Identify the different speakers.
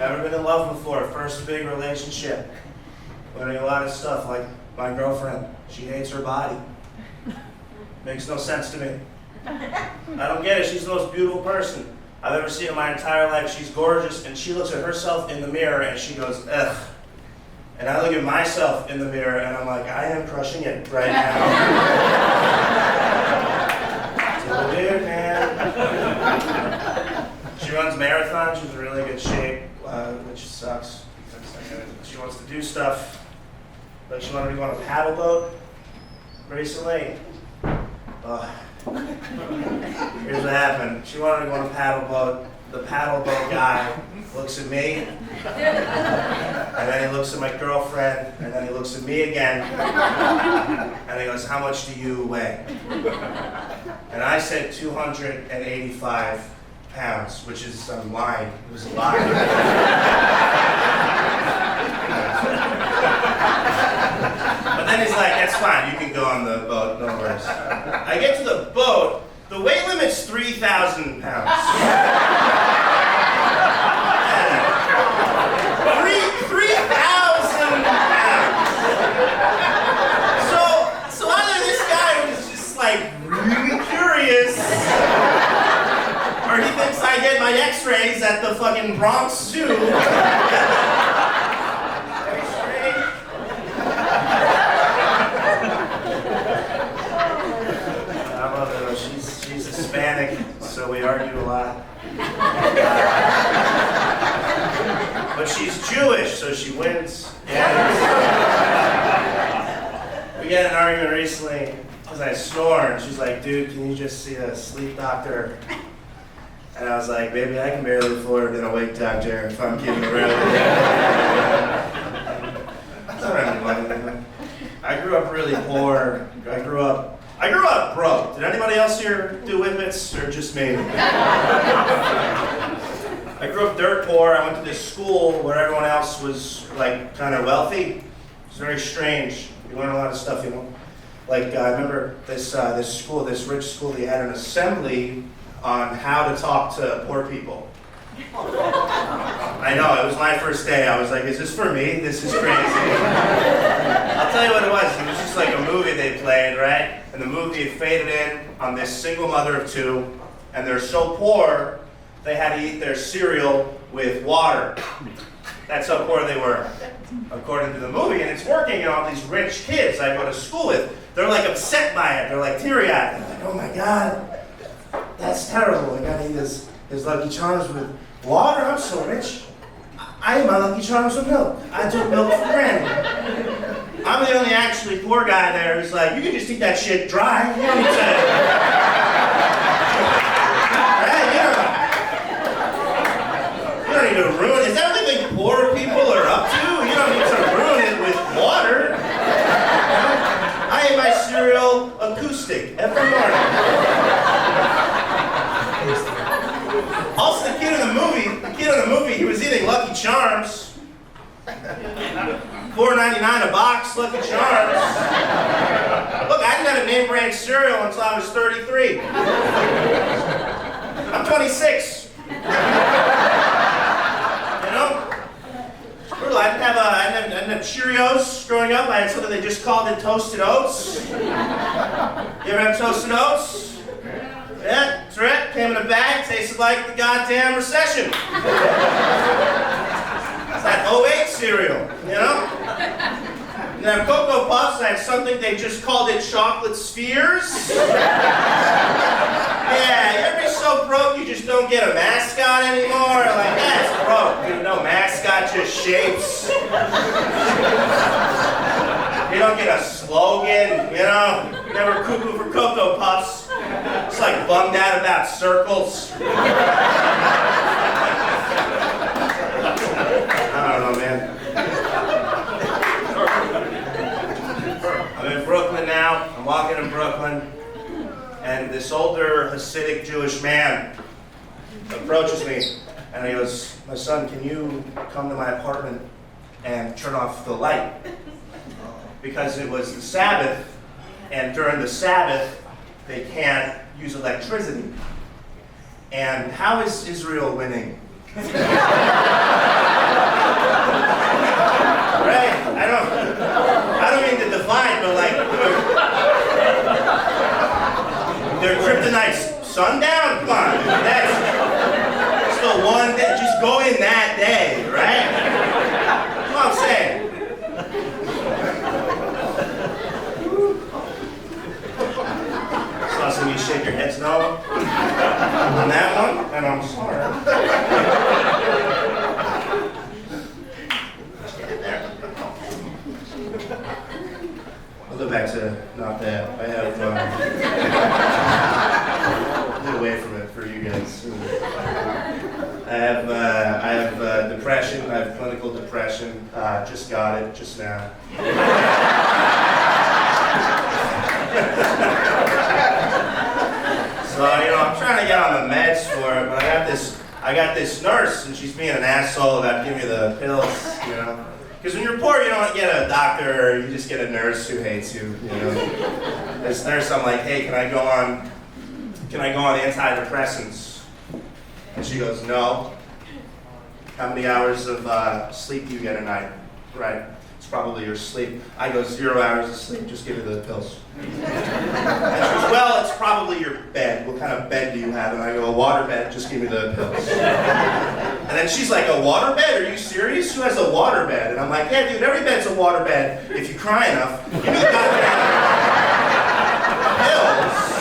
Speaker 1: Never been in love before. First big relationship. Learning a lot of stuff, like my girlfriend. She hates her body. Makes no sense to me. I don't get it. She's the most beautiful person I've ever seen in my entire life. She's gorgeous, and she looks at herself in the mirror and she goes, ugh. And I look at myself in the mirror and I'm like, I am crushing it right now. It's a weird, man. She runs marathons. She's in really good shape, which sucks. She wants to do stuff. Like she wanted to go on a paddle boat recently. Here's what happened. She wanted to go on a paddle boat. The paddle boat guy looks at me, and then he looks at my girlfriend, and then he looks at me again, and he goes, how much do you weigh? And I said 285 pounds, which is, I'm lying. It was a lie. But then he's like, that's fine, you can go on the boat, no worries. I get to the boat, the weight limit's 3,000 pounds. 3,000 pounds. So either this guy was just like really curious, or he thinks I get my x-rays at the fucking Bronx Zoo. Very strange. She's Hispanic, so we argue a lot. But she's Jewish, so she wins. Yeah. We got in an argument recently because I snore, and she's like, dude, can you just see a sleep doctor? And I was like, baby, I can barely afford an awake doctor if I'm keeping it real. I don't have any money. I grew up really poor. I grew up broke. Did anybody else here do Whitmits, or just me? I grew up dirt poor. I went to this school where everyone else was like kind of wealthy. It's very strange. You learn a lot of stuff, you know. Like I remember this school, this rich school, they had an assembly on how to talk to poor people. I know, it was my first day. I was like, is this for me? This is crazy. I'll tell you what it was. It was just like a movie they played, right? And the movie faded in on this single mother of two, and they're so poor, they had to eat their cereal with water. That's how poor they were, according to the movie. And it's working, and all these rich kids I go to school with, they're like upset by it. They're like teary-eyed. They're like, oh my God, that's terrible. I gotta eat his Lucky Charms with water? I'm so rich. I eat my Lucky Charms with milk. I took milk for granted. I'm the only actually poor guy there who's like, you can just eat that shit dry. You don't need to... You don't need to ruin it. Is that what they think poor people are up to? You don't need to ruin it with water. I eat my cereal acoustic every morning. Also, the kid in the movie, he was eating Lucky Charms. $4.99 a box, Lucky Charms. Look, I didn't have a name brand cereal until I was 33. I'm 26. I didn't have Cheerios growing up. I had something they just called it Toasted Oats. You ever have Toasted Oats? Yeah, that's right. Came in a bag, tasted like the goddamn recession. It's that 08 cereal, you know? And then Cocoa Puffs, I had something they just called it chocolate spheres. Yeah, you ever be so broke you just don't get a mascot anymore? Like, that's broke, dude. No mascot, just shapes. You don't get a slogan, you know? Never cuckoo for Cocoa Puffs. It's like bummed out about circles. I don't know, man. I'm in Brooklyn now. I'm walking in Brooklyn. And this older Hasidic Jewish man approaches me and he goes, my son, can you come to my apartment and turn off the light? Because it was the Sabbath, and during the Sabbath, they can't use electricity. And how is Israel winning? on that one, and I'm sorry. I'll go back to not that. I have, get away from it for you guys. I have depression. I have clinical depression. Just got it just now. So, I'm trying to get on the meds for it, but I got this nurse, and she's being an asshole about giving me the pills, Because when you're poor, you don't get a doctor, you just get a nurse who hates you, This nurse, I'm like, hey, can I go on antidepressants? And she goes, no. How many hours of sleep do you get a night? Right. It's probably your sleep. I go, 0 hours of sleep, just give me the pills. And she goes, well, it's probably your bed. What kind of bed do you have? And I go, a water bed, just give me the pills. And then she's like, a water bed? Are you serious? Who has a water bed? And I'm like, yeah, dude, every bed's a water bed if you cry enough. You need goddamn pills.